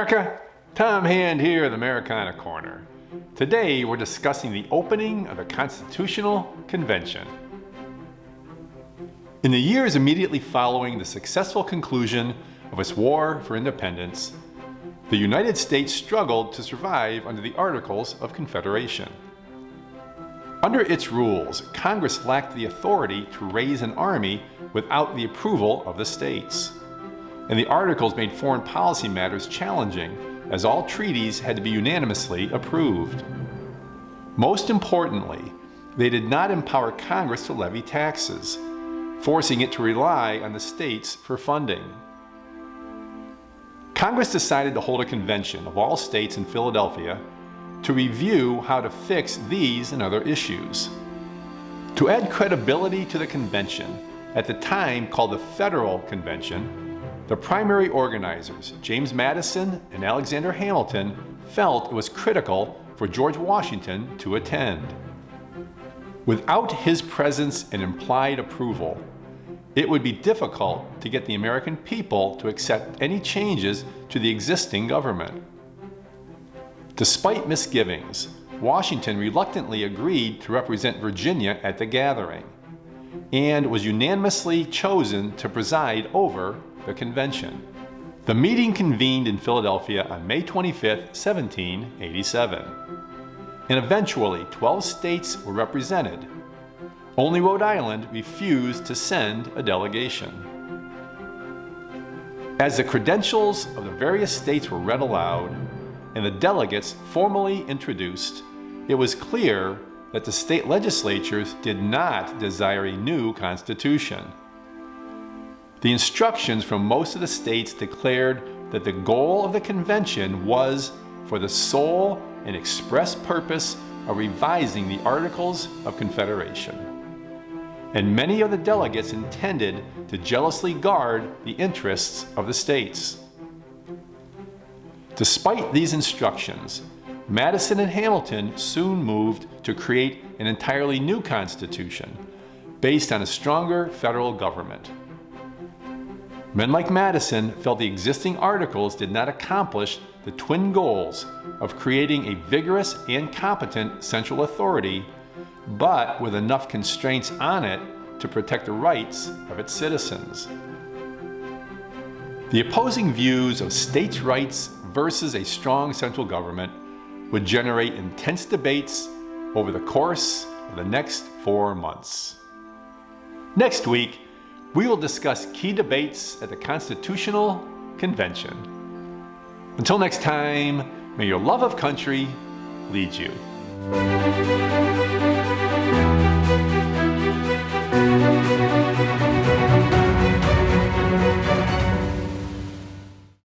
America, Tom Hand here at the Americana Corner. Today we're discussing the opening of the Constitutional Convention. In the years immediately following the successful conclusion of its war for independence, the United States struggled to survive under the Articles of Confederation. Under its rules, Congress lacked the authority to raise an army without the approval of the states. And the Articles made foreign policy matters challenging, as all treaties had to be unanimously approved. Most importantly, they did not empower Congress to levy taxes, forcing it to rely on the states for funding. Congress decided to hold a convention of all states in Philadelphia to review how to fix these and other issues. To add credibility to the convention, at the time called the Federal Convention, the primary organizers, James Madison and Alexander Hamilton, felt it was critical for George Washington to attend. Without his presence and implied approval, it would be difficult to get the American people to accept any changes to the existing government. Despite misgivings, Washington reluctantly agreed to represent Virginia at the gathering, and was unanimously chosen to preside over the convention. The meeting convened in Philadelphia on May 25, 1787, and eventually 12 states were represented. Only Rhode Island refused to send a delegation. As the credentials of the various states were read aloud and the delegates formally introduced, it was clear that the state legislatures did not desire a new constitution. The instructions from most of the states declared that the goal of the convention was for the sole and express purpose of revising the Articles of Confederation. And many of the delegates intended to jealously guard the interests of the states. Despite these instructions, Madison and Hamilton soon moved to create an entirely new constitution based on a stronger federal government. Men like Madison felt the existing articles did not accomplish the twin goals of creating a vigorous and competent central authority, but with enough constraints on it to protect the rights of its citizens. The opposing views of states' rights versus a strong central government would generate intense debates over the course of the next 4 months. Next week, we will discuss key debates at the Constitutional Convention. Until next time, may your love of country lead you.